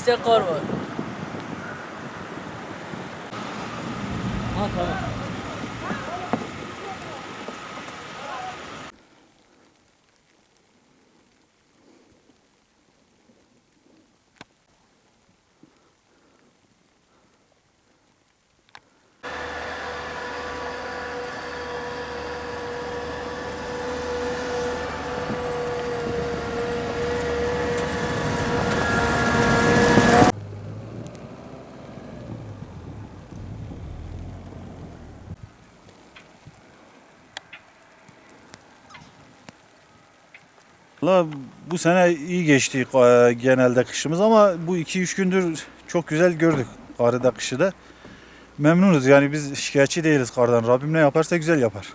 işte kar var. Ha tamam. Valla bu sene iyi geçti genelde kışımız ama bu 2-3 gündür çok güzel gördük karı da kışı da. Memnunuz yani biz şikayetçi değiliz kardan. Rabbim ne yaparsa güzel yapar.